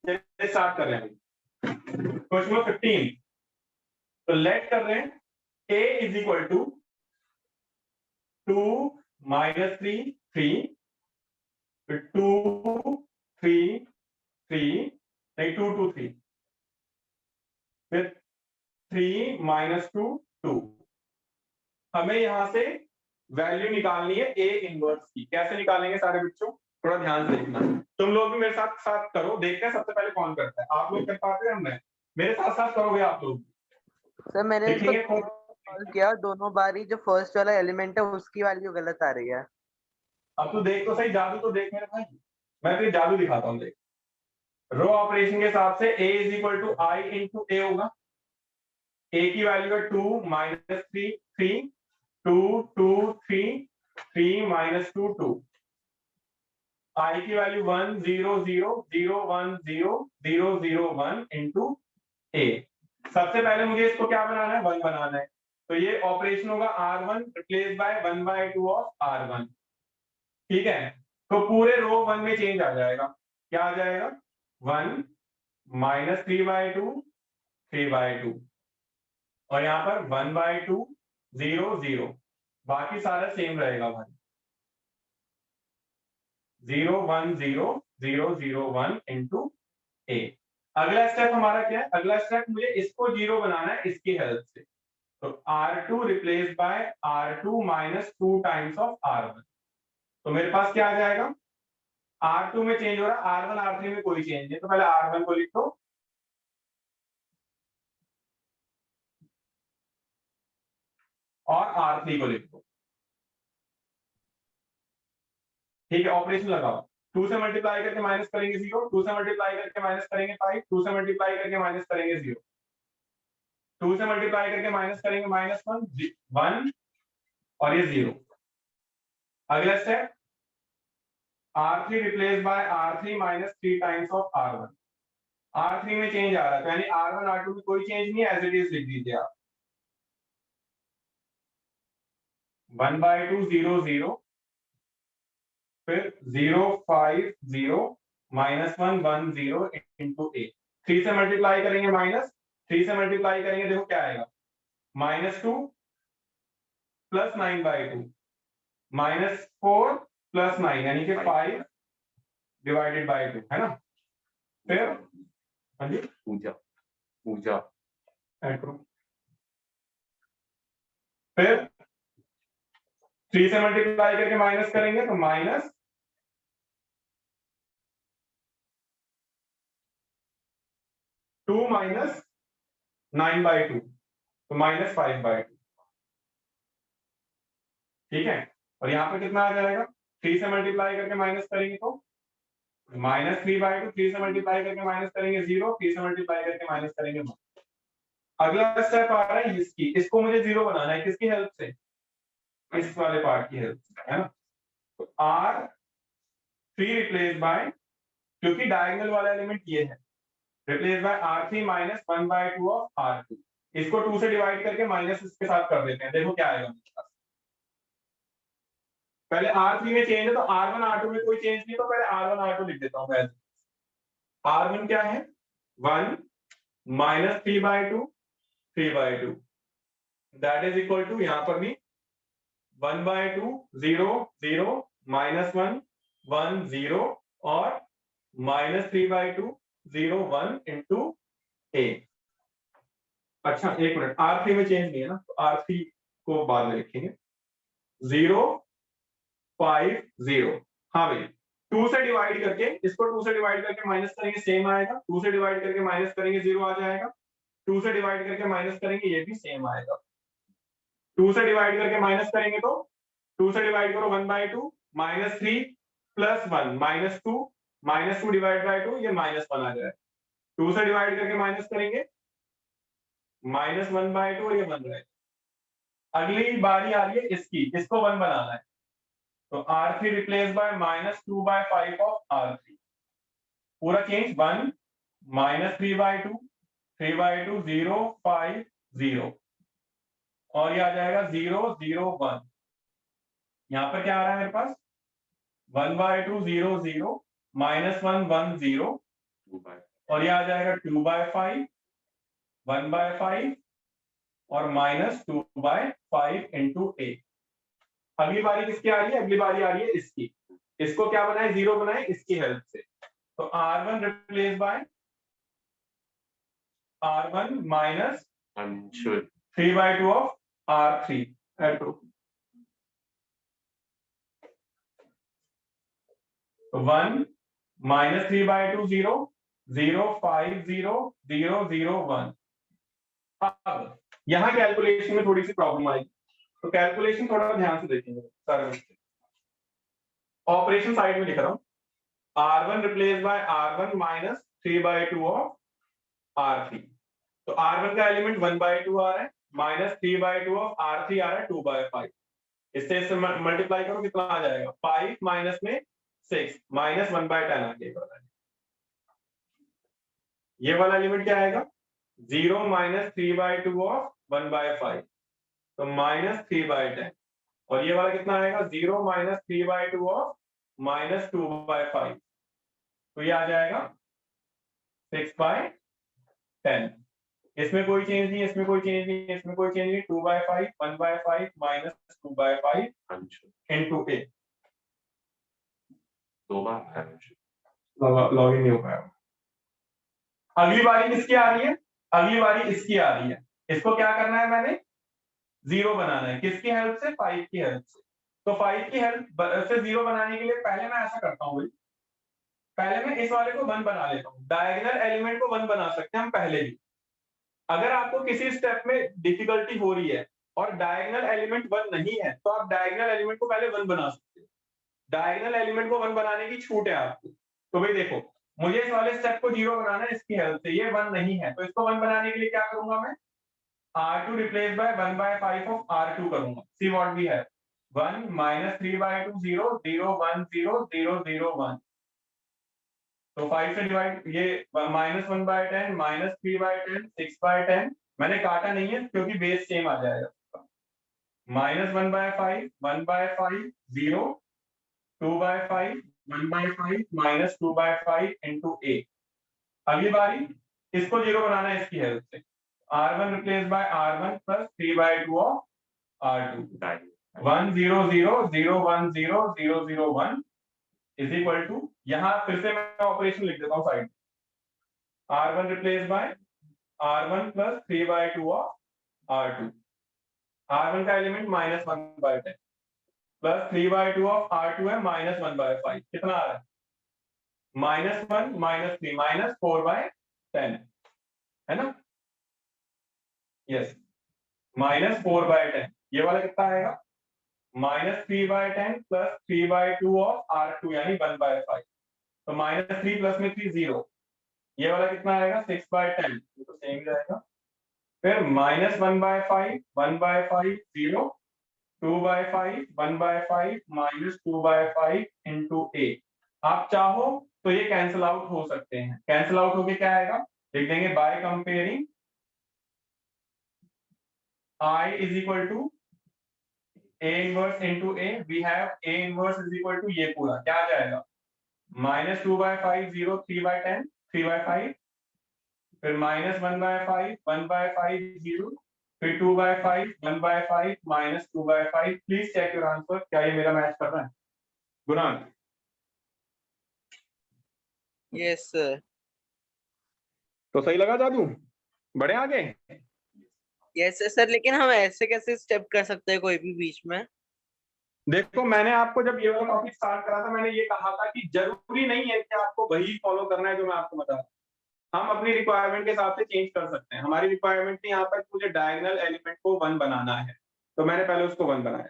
चलिए स्टार्ट कर रहे हैं। क्वेश्चन नंबर 15, तो लेट कर रहे हैं a is equal to 2 minus 3 3 2 3 3 नहीं 2 2 3 फिर 3 माइनस 2 2। हमें यहां से वैल्यू निकालनी है a इनवर्स की। कैसे निकालेंगे सारे बच्चों, थोड़ा ध्यान से देखना। तुम लोग भी मेरे साथ साथ करो, देखते हैं सबसे पहले कौन करता है। आप लोग कर पाते हैं, मैं मेरे साथ साथ करोगे आप लोग। सर मैंने इसको देखेंगे कौन सॉल्व किया, दोनों बार ही जो फर्स्ट वाला एलिमेंट है उसकी वैल्यू गलत आ रही है। अब तो देख तो सही, जादू तो देख मेरे भाई, मैं तो जादू दिखाता हूँ। देख, रो ऑपरेशन के हिसाब से a is equal to I into A होगा। a की वैल्यू है 2 माइनस 3 3 2 2 3 3 माइनस 2 2। i की वैल्यू 1 0 0 0 1 0 0 0 1 इंटू a। सबसे पहले मुझे इसको क्या बनाना है, 1 बनाना है। तो ये ऑपरेशन होगा r1 replace bye 1/2 of r1। ठीक है, तो पूरे रो 1 में चेंज आ जाएगा। क्या आ जाएगा, 1 माइनस 3/2 3/2 और यहाँ पर 1/2 0 0। बाकी सारा सेम रहेगा भाई, 0 1 0 0 0 1 इंटू ए। अगला स्टेप हमारा क्या है, अगला स्टेप मुझे इसको 0 बनाना है इसकी हेल्प से। तो r2 replace by r2 minus 2 times of r1। तो मेरे पास क्या आ जाएगा, R2 में चेंज हो रहा है, R1 R3 में कोई चेंज नहीं। तो पहले R1 को लिख दो और R3 को लिख दो। ठीक है, ऑपरेशन लगाओ। 2 से मल्टीप्लाई करके माइनस करेंगे 0, 2 से मल्टीप्लाई करके माइनस करेंगे 5, 2 से मल्टीप्लाई करके माइनस करेंगे 0, 2 से मल्टीप्लाई करके माइनस करेंगे -1 1 और ये 0। अगला step, R3 replace by R3 minus 3 times of R1। R3 में चेंज आ रहा है, तो यानी R1 R2 में कोई चेंज नहीं है, एज इट इज लिख दीजिए आप। 1/2 0 0 फिर 0 5 0 -1 1 0 इंटू ए। 3 से मल्टीप्लाई करेंगे माइनस, 3 से मल्टीप्लाई करेंगे देखो क्या आएगा, -2 प्लस 9/2 -4 प्लस 9 यानी कि 5 डिवाइडेड बाय 2 है ना। फिर हाँ जी पूजा पूजा ऐड करो। फिर 3 से मल्टीप्लाई करके माइनस करेंगे तो माइनस 2 माइनस 9/2 तो -5/2। ठीक है, और यहाँ पे कितना आ जाएगा, 3 से मल्टीप्लाई करके माइनस करेंगे तो -3/2, 3 से मल्टीप्लाई करके माइनस करेंगे 0, 3 से मल्टीप्लाई करके माइनस करेंगे 1। अगला स्टेप आ रहा है इसकी, इसको मुझे 0 बनाना है, किसकी हेल्प से, इस वाले पार्ट की हेल्प से, है ना। तो R3 रिप्लेस बाय, क्योंकि डायगोनल वाला एलिमेंट ये है, replace by R3 minus 1/2 of R2। इसको 2 से डिवाइड करके माइनस इसके साथ कर देते हैं, देखो क्या आएगा मेरे पास। पहले R3 में चेंज है तो R1 R2 में कोई चेंज नहीं, तो पहले R1 R2 लिख देता हूं। R1 क्या है, 1 minus 3/2 3/2 that is equal to, यहां पर भी 1/2 0 0 -1 1 0 और -3/2 0 1 इंटू ए। अच्छा एक मिनट, R3 में चेंज नहीं है ना, तो R3 को बाद में लिखेंगे। 0 5 0, हाँ भाई 2 से डिवाइड करके, इसको 2 से डिवाइड करके माइनस करेंगे सेम आएगा, 2 से डिवाइड करके माइनस करेंगे 0 आ जाएगा, 2 से डिवाइड करके माइनस करेंगे ये भी सेम आएगा। 2 से डिवाइड करके माइनस करेंगे तो 2 से डिवाइड करो 1/2 -3 प्लस 1 -2 -2 डिवाइड बाय 2 ये -1 आ जाएगा। 2 से डिवाइड करके माइनस करेंगे -1/2 और ये 1 रहेगा। अगली बारी आ रही है इसकी, इसको 1 बनाना है, तो R3 replace by -2/5 of R3। पूरा चेंज 1 -3/2 3/2 0 5 0 और ये आ जाएगा 0 0 1। यहां पर क्या आ रहा है मेरे पास, 1/2 0 0 -1 1 0 और ये आ जाएगा 2/5, 1/5 और -2/5 इंटू ए। अगली बारी किसकी आ रही है? अगली बारी आ रही है इसकी। इसको क्या बनाए? 0 बनाए इसकी हेल्प से। तो R1 replace by R1 minus 3/2 of R3 एटो 1 माइनस 3/2 0 0 5 0 0 0 1। अब यहां कैलकुलेशन में थोड़ी सी प्रॉब्लम आएगी, तो कैलकुलेशन थोड़ा ध्यान से देखेंगे सारे। ऑपरेशन साइड में लिख रहा हूं, R1 replace by R1 minus 3/2 of R3। तो R1 का एलिमेंट 1/2 आ रहा है, माइनस 3/2 ऑफ R3 आ रहा है 2/5। इससे मल्टीप्लाई करो, कितना आ जाएगा? 5 माइनस में 6 माइनस 1/10 आ जाएगा। ये वाला एलिमेंट क्या आएगा? 0 माइनस 3/2 ऑफ 1/5, तो माइनस 3/10। और ये वाला कितना आएगा? 0 माइनस 3/2 ऑफ माइनस 2/5, तो ये आ जाएगा 6/10। इसमें कोई चेंज नहीं, इसमें कोई चेंज नहीं, इसमें कोई चेंज नहीं। 2/5 1/5 माइनस 2/5 इंटू ए। दो बार लॉग इन नहीं हो पाया। अगली बारी किसकी आ रही है? अगली बारी इसकी आ रही है। इसको क्या करना है? मैंने 0 बनाना है। किसकी हेल्प से? 5 की हेल्प से। तो 5 की हेल्प से 0 बनाने के लिए पहले मैं ऐसा करता हूँ, पहले मैं इस वाले को 1 बना लेता हूँ। डायगोनल एलिमेंट को 1 बना सकते हैं हम पहले भी। अगर आपको किसी स्टेप में डिफिकल्टी हो रही है और डायगोनल एलिमेंट 1 नहीं है, तो आप डायगोनल एलिमेंट को पहले 1 बना सकते हो। डायगोनल एलिमेंट को 1 बनाने की छूट है आपको। तो भाई देखो, मुझे इस वाले स्टेप को 0 बनाना है इसकी हेल्प से। ये 1 नहीं है, तो इसको 1 बनाने के लिए क्या करूंगा मैं? R2 replace by 1/5 of R2 करूंगा। See what we have, 1 minus 3/2 0 0 1 0 0 0 1। तो 5 से डिवाइड, ये माइनस 1/10 माइनस 3/10 6/10। मैंने काटा नहीं है क्योंकि बेस सेम आ जाएगा। माइनस 1/5 1/5 0 2/5 1/5 माइनस 2/5 इंटू ए। अगली बारी इसको 0 बनाना है इसकी हेल्प से। R1 replace by R1 plus 3/2 of R2। 1 0 0 0 1 0 0 0 1 is equal to, यहां फिर से मैं ऑपरेशन लिख देता हूं side. R1 replace by R1 plus 3/2 of R2। R1 का element minus 1/10 plus 3/2 of R2 है माइनस 1/5। कितना आ रहा है? -1 -3 माइनस 4/10 है ना? Yes, minus 4/10। ये वाला कितना आएगा? माइनस 3/10 प्लस 3/2 ऑफ R2 यानी 1/5। तो -3 प्लस में 3 0। ये वाला कितना आएगा? 6/10, तो सेम ही रहेगा। फिर माइनस 1/5 1/5 0 2/5 1/5 माइनस 2/5 इंटू ए। आप चाहो तो ये कैंसिल आउट हो सकते हैं। कैंसिल आउट होके क्या आएगा? लिख देंगे by comparing I is equal to A inverse into A. We have A inverse is equal to ये पूरा क्या आ जाएगा? माइनस 2/5 0 3/10 3/5, फिर माइनस 1/5 1/5 0, फिर 2/5 1/5 minus 2/5। Please check your answer, क्या ये मेरा मैच कर रहा है? गुणांक यस सर। तो सही लगा जादू? बढ़े आगे? यस सर, लेकिन हम ऐसे कैसे स्टेप कर सकते हैं कोई भी बीच में? देखो, मैंने आपको जब ये वाला टॉपिक स्टार्ट करा था, मैंने ये कहा था कि जरूरी नहीं है कि आपको वही फॉलो करना है जो मैं आपको बता रहा हूं। हम अपनी रिक्वायरमेंट के हिसाब से चेंज कर सकते हैं। हमारी रिक्वायरमेंट थी यहाँ पर मुझे डायगोनल एलिमेंट को 1 बनाना है, तो मैंने पहले उसको 1 बनाया।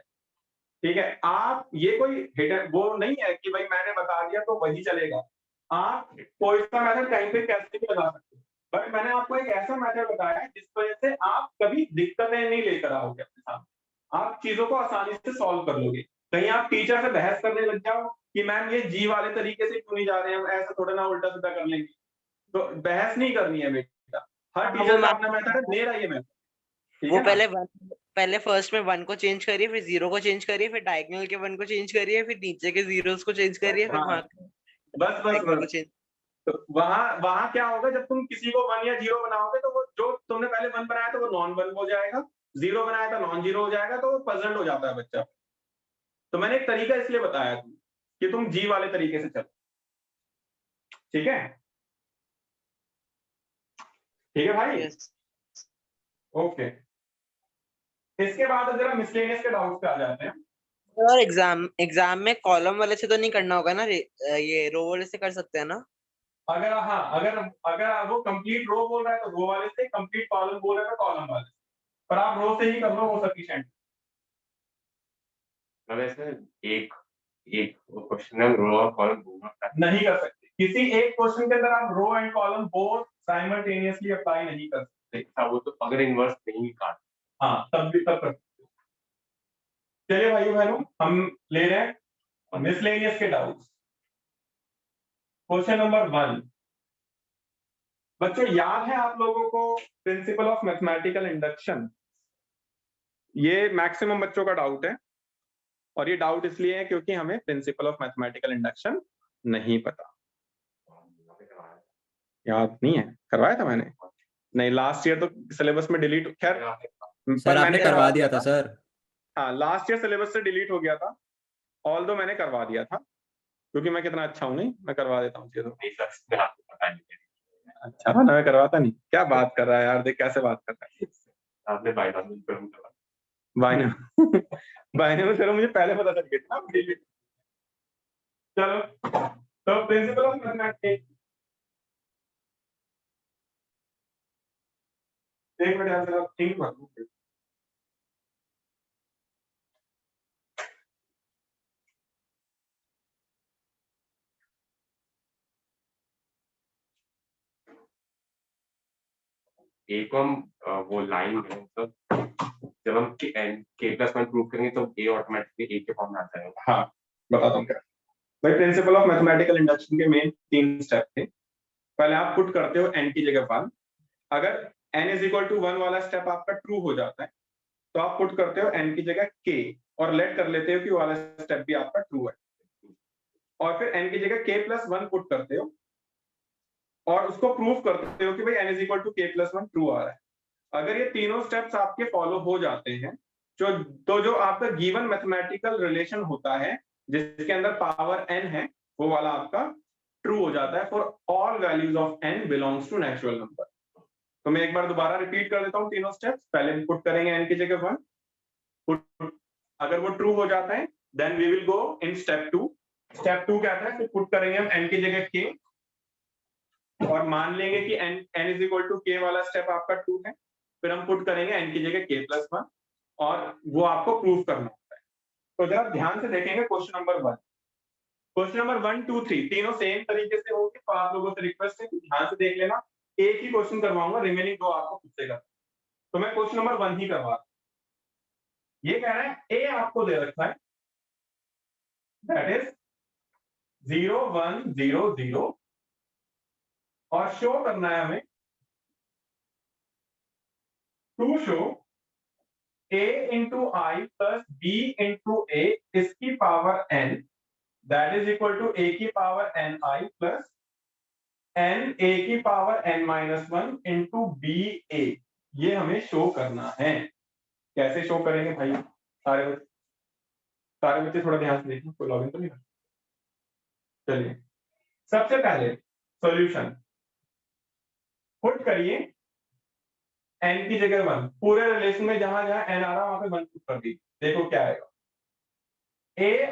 ठीक है, आप ये कोई हिडन वो नहीं है कि भाई मैंने बता दिया तो वही चलेगा। आप कोई सा मेथड कहीं पे कैसे भी लगा सकते हो, बट मैंने आपको एक ऐसा मेथड बताया है जिस वजह से आप कभी दिक्कतें नहीं लेकर आओगे अपने सामने। आप चीजों को आसानी से सॉल्व कर लोगे। कहीं आप टीचर से बहस करने लग जाओ कि मैम ये जी वाले तरीके से क्यों नहीं जा रहे हैं, हम ऐसा थोड़ा ना उल्टा सीधा कर लेंगे। तो बहस नहीं करनी है बेटा, हर टीचर का अपना मेथड है, मेरा ये मेथड। ठीक वो है ना? पहले फर्स्ट में 1 को चेंज करिए, फिर 0 को चेंज करिए, फिर डायगोनल के 1 को चेंज करिए, फिर नीचे के 0s को चेंज करिए, फिर हाँ, वहां बस बस डायगोनल को बस चेंज। तो वहां क्या होगा, जब तुम किसी को 1 या 0 बनाओगे तो वो जो तुमने पहले 1 बनाया था वो नॉन 1 हो जाएगा, 0 बनाया था नॉन 0 हो जाएगा, तो वो पजल्ड हो जाता है बच्चा। तो मैंने एक तरीका इसलिए बताया कि तुम जी वाले तरीके से चलो। ठीक है, ठीक है भाई। यस ओके, इसके बाद जरा मिसलेनियस के डाउट्स पे आ जाते हैं। सर। एग्जाम में कॉलम वाले से तो नहीं करना होगा ना, ये रो वाले से कर सकते हैं ना? अगर हाँ, अगर अगर वो कंप्लीट रो बोल रहा है तो रो वाले से, कंप्लीट कॉलम बोल रहा है तो कॉलम वाले से, पर आप रो से ही कर लो, वो सफिशिएंट। वैसे एक एक क्वेश्चन में रो और कॉलम दोनों नहीं कर सकते, किसी एक क्वेश्चन के अंदर आप row and column both simultaneously apply नहीं कर सकते। था, वो तो अगर इनवर्स नहीं काट। हाँ, तब भी तब कर सकते हो। चलिए भाइयों बहनों, हम ले रहे हैं मिसलेनियस के डाउट्स। क्वेश्चन नंबर 1, बच्चों याद है आप लोगों को प्रिंसिपल ऑफ मैथमेटिकल इंडक्शन? ये मैक्सिमम बच्चों का डाउट है, और ये डाउट इसलिए है क्योंकि हमें प्रिंसिपल ऑफ मैथमेटिकल इंडक्शन नहीं पता। याद नहीं है? करवाया था मैंने? नहीं, लास्ट ईयर तो सिलेबस में डिलीट, खैर सर आपने करवा दिया था था। सर। हाँ, लास्ट ईयर सिलेबस से डिलीट हो गया था, ऑल दो मैंने करवा दिया था, क्योंकि मैं कितना अच्छा हूँ, नहीं मैं करवा देता हूँ चीजों। अच्छा ना, मैं करवाता नहीं? क्या बात कर रहा है यार, देख कैसे बात कर रहा है। आपने बाइनोमियल थ्योरम करवा। बाइनोमियल थ्योरम मुझे पहले पता चल गया था ना। चलो, तो प्रिंसिपल ऑफ मैथमेटिक्स, एक मिनट यार जरा थिंक कर लूं। एक हम वो लाइन है, मतलब जब हम k+1 प्रूव करेंगे तो a ऑटोमेटिकली a के फॉर्म में आता है। हाँ, बताता हूँ क्या भाई। प्रिंसिपल ऑफ मैथमेटिकल इंडक्शन के मेन 3 स्टेप थे। पहले आप पुट करते हो n की जगह 1। अगर n इज इक्वल टू 1 वाला स्टेप आपका ट्रू हो जाता है तो आप पुट करते हो n की जगह k, और लेट कर लेते हो कि वो वाला स्टेप भी आपका ट्रू है, और फिर n की जगह k+1 पुट करते हो और उसको प्रूव करते हो कि भाई n is equal to k+1 true आ रहा है। अगर ये तीनों स्टेप्स आपके फॉलो हो जाते हैं जो आपका गिवन मैथमेटिकल रिलेशन होता है जिसके अंदर पावर n है, वो वाला आपका ट्रू हो जाता है for all values of n belongs to natural number. तो मैं एक बार दोबारा रिपीट कर देता हूँ तीनों स्टेप्स। पहले पुट करेंगे n की जगह 1, पुट, अगर वो ट्रू हो जाता है then we will go in step 2। Step 2 क्या है, फिर पुट करेंगे हम n की जगह k, और मान लेंगे कि n is equal to k वाला स्टेप आपका ट्रू है। फिर हम पुट करेंगे n की जगह k+1, और वो आपको प्रूव करना होता है। तो जरा ध्यान से देखेंगे क्वेश्चन नंबर 1, क्वेश्चन नंबर 1, 2, 3 तीनों सेम तरीके से होंगे, तो आप लोगों से रिक्वेस्ट है कि ध्यान से देख लेना। एक ही क्वेश्चन करवाऊंगा, रिमेनिंग 2 आपको खुद से करना। तो मैं क्वेश्चन नंबर 1 ही करवा, ये कह रहा है a आपको दे रखा है, दैट इज 0 1 0 0, और शो करना है हमें, to show a into i plus b into a इसकी power n, that is equal to a की power n i plus n a की power n-1 into B A. ये हमें शो करना है। कैसे शो करेंगे भाई? सारे बच्चे थोड़ा ध्यान से देखिए, कोई लॉगिन तो नहीं कर। चलिए, सबसे पहले सॉल्यूशन पुट करिए n की जगह 1, पूरे रिलेशन में जहां जहां n आ रहा वहां पे 1 पुट कर दीजिए। देखो क्या आएगा,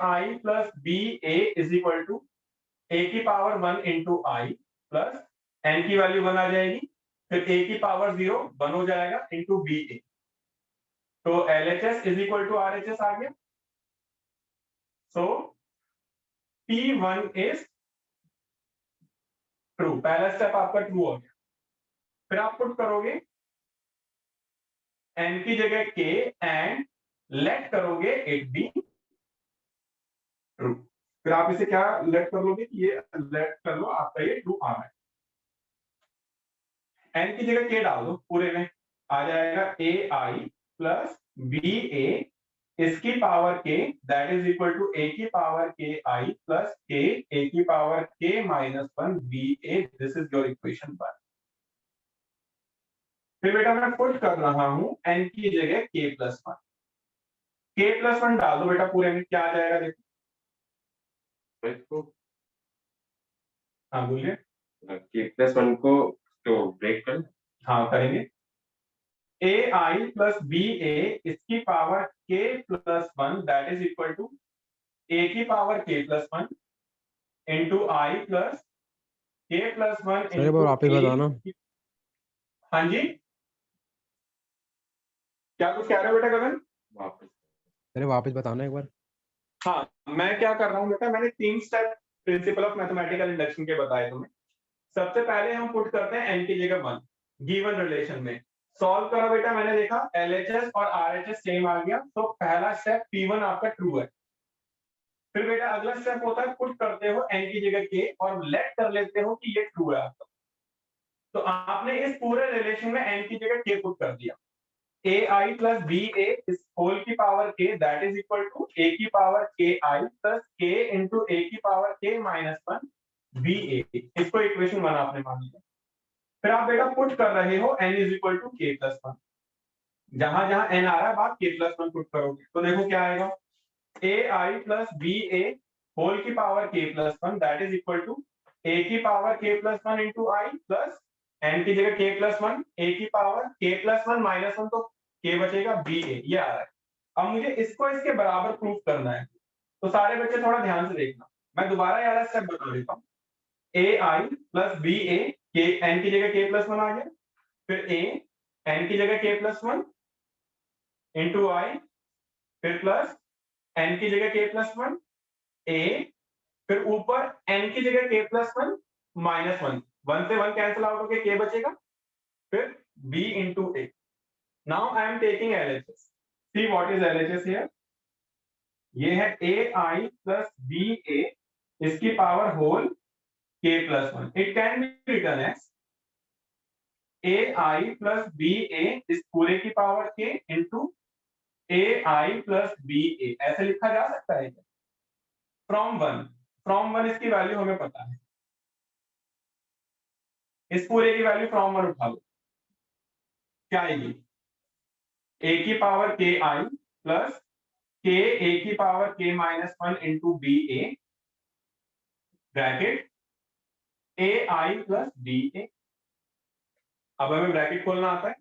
ai plus B A is equal to a की power 1 into I plus n की वैल्यू 1 आ जाएगी, फिर a की पावर 0 1 हो जाएगा इंटू बी ए। तो LHS इज इक्वल टू RHS आ गया। सो P1 इज ट्रू, पहला स्टेप आपका ट्रू हो गया। फिर आप पुट करोगे n की जगह k एंड लेट करोगे इट बी ट्रू। फिर आप इसे क्या लेट कर लोगे कि ये लेट कर लो आपका ये ट्रू आ रहा है। n की जगह k डाल दो, पूरे में आ जाएगा ai प्लस बी ए इसकी power k that is equal to a की power k i plus k a की power k minus 1 va, this is your equation 1। फिर बेटा मैं पुट कर रहा हूं n की जगह k प्लस 1, k प्लस 1 डाल दो बेटा पूरे में, क्या आ जाएगा देखो। तो इसको हाँ बोलिए। k+1 को तो ब्रेक कर, हाँ करेंगे। a i plus b a इसकी power k plus 1 that is equal to a की power k plus 1 into I plus k plus 1 sir एक बार वापस बताना। हाँ जी, क्या कुछ कह रहे हो बेटा गगन? वापस अरे वापस बताना एक बार। हाँ मैं क्या कर रहा हूँ बेटा, मैंने 3 step principle of mathematical induction के बताए तुम्हें। सबसे पहले हम पुट करते हैं n की जगह 1 गिवन रिलेशन में, सॉल्व करो बेटा। मैंने देखा LHS और RHS सेम आ गया, तो पहला स्टेप P1 आपका ट्रू है। फिर बेटा अगला स्टेप होता है पुट करते हो n की जगह k और लेट कर लेते हो कि ये ट्रू है आपका। तो आपने इस पूरे रिलेशन में n की जगह k पुट कर दिया। ai प्लस ba इस होल की power k that is equal to a की power ki plus k into a की पावर k माइनस 1 va, इसको इक्वेशन 1 आपने मान लिया। फिर आप बेटा पुट कर रहे हो n is equal to k plus 1, जहां जहां n आ रहा है आप k प्लस 1 पुट करोगे तो देखो क्या आएगा, ai प्लस ba होल की power k plus 1 that is equal to a की power k plus 1 into I plus n की जगह k प्लस 1 a की पावर k प्लस 1 माइनस 1 तो k बचेगा ba, ये आ रहा है। अब मुझे इसको इसके बराबर प्रूफ करना है, तो सारे बच्चे थोड़ा ध्यान से देखना, मैं दोबारा यार स्टेप बता देता हूँ। ai plus ba k n की जगह k प्लस 1 आ गया, फिर a n की जगह k प्लस 1 इंटू आई, फिर प्लस n की जगह k प्लस 1 a, फिर ऊपर n की जगह k प्लस 1 माइनस 1, 1 से 1 कैंसिल आउट होके k बचेगा, फिर b into a। Now I am taking LHS, see what is LHS here, ये है ai प्लस ba इसकी power whole k plus 1, it can be written as ai plus ba इस पूरे की power k into ai plus ba, ऐसे लिखा जा सकता है क्या? फ्रॉम वन इसकी वैल्यू हमें पता है, इस पूरे की वैल्यू फ्रॉम 1 उठा लो, क्या आएगी, a की power k i plus k a की power k minus 1 into B A bracket a i plus b a। अब हमें ब्रैकेट खोलना आता है,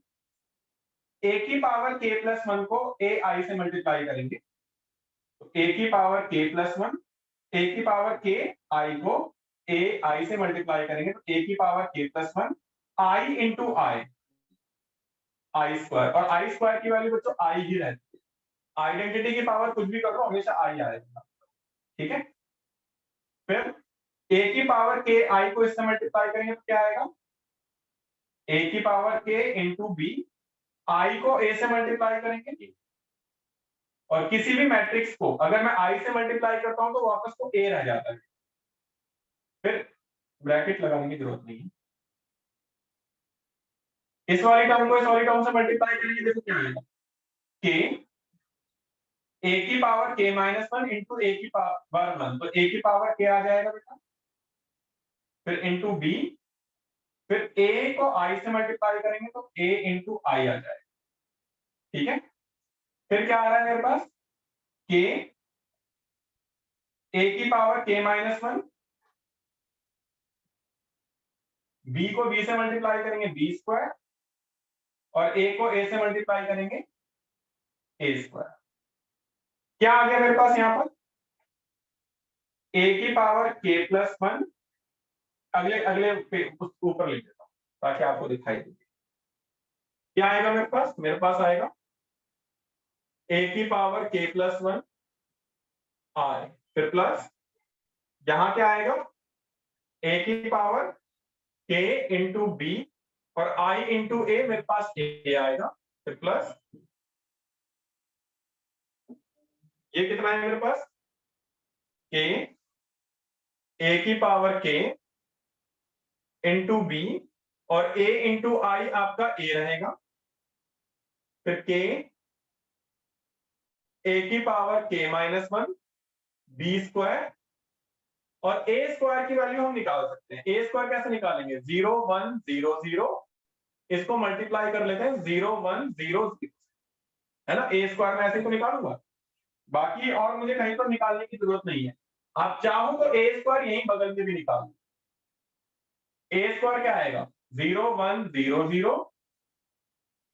a की पावर k प्लस 1 को a i से मल्टीप्लाई करेंगे, तो a की पावर k प्लस 1 a की पावर k i को a i से मल्टीप्लाई करेंगे, तो a की power k plus 1 i into I, I square, और आई स्क्वायर की वैल्यू बच्चों आई ही रहती है, आइडेंटिटी की पावर कुछ भी कर लो हमेशा आई आएगा, ठीक है। फिर a की पावर k i को इससे मल्टीप्लाई करेंगे तो क्या आएगा, a की power k into B, i को a से मल्टीप्लाई करेंगे, और किसी भी मैट्रिक्स को अगर मैं i से मल्टीप्लाई करता हूं तो वापस को a रह जाता है, फिर ब्रैकेट लगाने की जरूरत नहीं है। इस वाली टर्म को इस वाली टर्म से मल्टीप्लाई करेंगे, देखो क्या आएगा, k a की power k minus 1 into a की पावर 1, तो a की पावर k आ जाएगा बेटा, फिर इंटू b, फिर a को i से मल्टीप्लाई करेंगे तो a इंटू आई आ जाएगा, ठीक है। फिर क्या आ रहा है मेरे पास, k a की पावर k माइनस 1, b को b से मल्टीप्लाई करेंगे b स्क्वायर, और a को a से मल्टीप्लाई करेंगे a स्क्वायर। क्या आ गया मेरे पास यहाँ पर, a की पावर k प्लस 1, अगले अगले ऊपर लिख देता हूँ ताकि आपको दिखाई दे। क्या आएगा मेरे पास आएगा a की पावर k प्लस 1 i, फिर प्लस यहां क्या आएगा, a की पावर k इंटू बी, और i इंटू ए, मेरे पास a आएगा, फिर प्लस ये कितना है मेरे पास, k a की पावर k इंटू बी, और a इंटू आई आपका a रहेगा, फिर k ए की power k minus 1 B square, और ए स्क्वायर की वैल्यू हम निकाल सकते हैं। ए स्क्वायर कैसे निकालेंगे? 0 1 0 0, इसको मल्टीप्लाई कर लेते हैं 0 1 0 0, है ना। ए स्क्वायर में ऐसे तो निकालूंगा, बाकी और मुझे कहीं पर निकालने की जरूरत नहीं है। आप चाहो तो ए स्क्वायर यहीं बगल में भी निकाल लो। ए स्क्वायर क्या आएगा? 0 1 0 0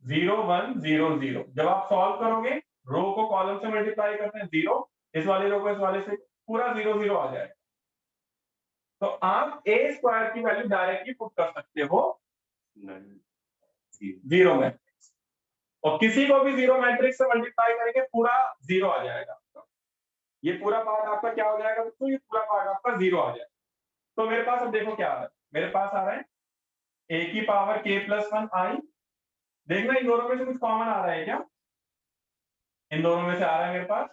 0 1 0 0। जब आप सॉल्व करोगे, रो को कॉलम से मल्टीप्लाई करते हैं 0, इस वाले रो को इस वाले से, पूरा 0 0 आ जाएगा। तो आप ए स्क्वायर की वैल्यू डायरेक्टली पुट कर सकते हो जीरो मैट्रिक्स, और किसी को भी जीरो मैट्रिक्स से मल्टीप्लाई करेंगे पूरा 0 आ जाएगा। ये पूरा पार्ट आपका क्या हो जाएगा दोस्तों? ये पूरा पार्ट आपका 0 आ जाएगा। तो मेरे पास अब देखो क्या आ रहा है, मेरे पास आ रहा है ए की पावर k प्लस 1 आई। देखना इन दोनों में से कुछ कॉमन आ रहा है क्या? इन दोनों में से आ रहा है मेरे पास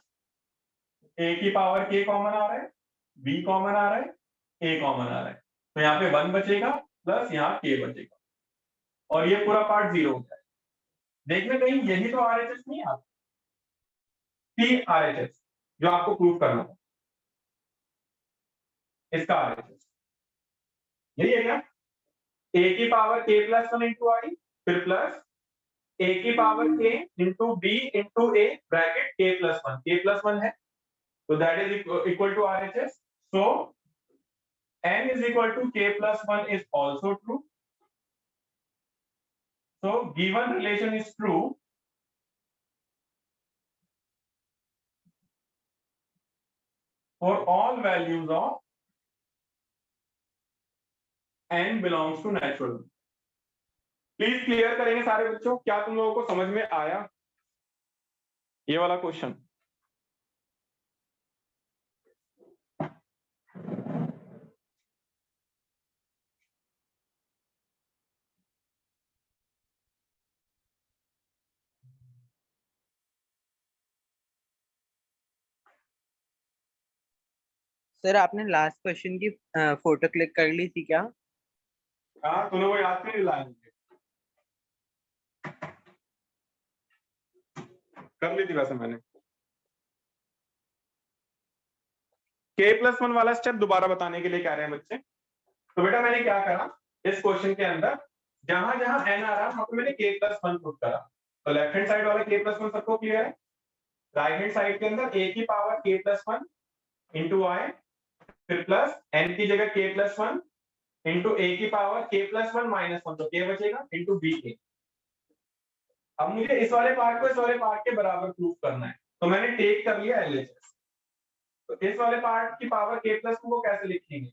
ए की पावर k कॉमन आ रहा है, b कॉमन आ रहा है, a कॉमन आ रहा है। तो यहाँ पे 1 बचेगा प्लस यहाँ k बचेगा, और ये पूरा पार्ट 0 हो जाएगा। देखना कहीं यही तो RHS नहीं आता, RHS जो आपको प्रूव करना है, इसका RHS यही है क्या? a की power k plus 1 into I, फिर प्लस a की power k into b into a bracket k plus 1 है, तो that is equal to RHS। So n is equal to k plus 1 is also true. So given relation is true for all values of n belongs to natural number. Please clear करेंगे सारे बच्चों, क्या तुम लोगों को समझ में आया ये वाला क्वेश्चन? सर आपने लास्ट क्वेश्चन की फोटो क्लिक कर ली थी क्या? हाँ, तूने वो याद नहीं दिलाया मुझे। कर ली थी वैसे मैंने। k प्लस 1 वाला स्टेप दोबारा बताने के लिए कह रहे हैं बच्चे। तो बेटा मैंने क्या करा, इस क्वेश्चन के अंदर जहां जहां n आ रहा है वहां पे मैंने k प्लस 1 पुट करा। तो लेफ्ट हैंड साइड वाला k प्लस 1 सबको क्लियर है? राइट हैंड साइड के अंदर a की power k plus 1 into I, फिर प्लस n की जगह k प्लस 1 इंटू a की पावर k प्लस 1 माइनस 1, तो k बचेगा इंटू bk। अब मुझे इस वाले पार्ट को इस वाले पार्ट के बराबर प्रूफ करना है, तो मैंने टेक कर लिया LHS। तो इस वाले पार्ट की पावर k प्लस 2 को कैसे लिखेंगे?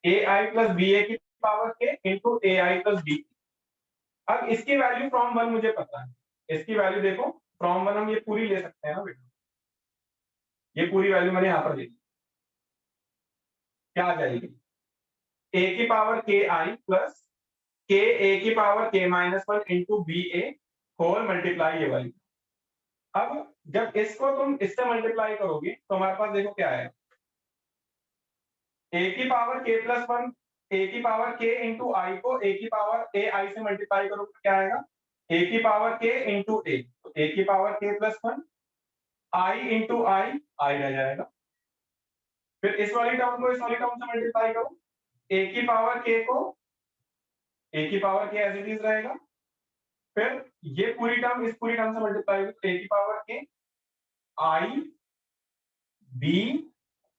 ai प्लस ba की power k into ai plus b। अब इसकी वैल्यू फ्रॉम 1 मुझे पता है, इसकी वैल्यू देखो फ्रॉम 1 हम ये पूरी ले सकते हैं ना बेटा, ये पूरी वैल्यू मैंने यहाँ पर ले ली। क्या आ जाएगी? a की power k I plus k a की power k minus 1 into B A whole multiply ये वाली। अब जब इसको तुम इससे मल्टीप्लाई करोगे तो हमारे पास देखो क्या है, a की पावर k प्लस 1, a की पावर k इंटू आई को a की पावर a आई से मल्टीप्लाई करोगे क्या आएगा? a की पावर k इंटू a, तो a की power k plus 1 i into I रह जाएगा। फिर इस वाली टर्म को इस वाली टर्म से मल्टीप्लाई करो, a की पावर k को a की power k as it is रहेगा, फिर ये पूरी टर्म इस पूरी टर्म से मल्टीप्लाई होगी, a की पावर k i b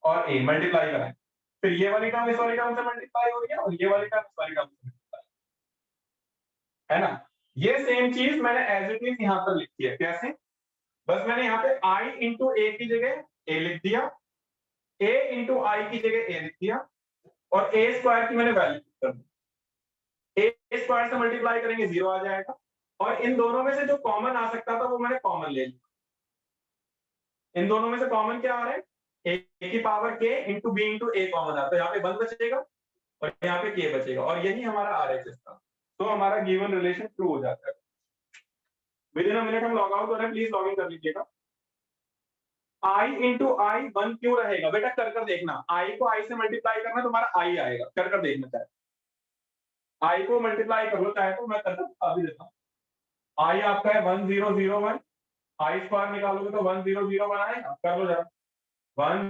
और a मल्टीप्लाई कराएं, फिर ये वाली टर्म इस वाली टर्म से मल्टीप्लाई हो रही है और ये वाली टर्म इस वाली टर्म से मल्टीप्लाई, है ना। ये सेम चीज मैंने एज इट इज यहां पर लिखी है। कैसे? बस मैंने यहाँ पे i इंटू ए की जगह a लिख दिया, a इंटू आई की जगह a लिख दिया, और a स्क्वायर की मैंने वैल्यू कर दी। a स्क्वायर से मल्टीप्लाई करेंगे 0 आ जाएगा, और इन दोनों में से जो कॉमन आ सकता था वो मैंने कॉमन ले लिया। इन दोनों में से कॉमन क्या आ रहा है? a की power k into B into A common आता है, यहाँ पे 1 बचेगा और यहाँ पे k बचेगा, और यही हमारा RHS था। तो हमारा गिवन रिलेशन ट्रू हो जाता है। विद इन अ मिनट हम लॉग आउट हो रहे हैं, प्लीज लॉग इन कर लीजिएगा। i इंटू आई 1 क्यों रहेगा? बेटा कर कर देखना, i को i से मल्टीप्लाई करना तुम्हारा i आएगा, कर कर देखना चाहे i को मल्टीप्लाई करो चाहे, तो मैं कर कर बता भी देता हूँ। i आपका है 1001, आई स्क्वायर निकालोगे तो 1 0 0 बनाएगा, कर लो जरा 1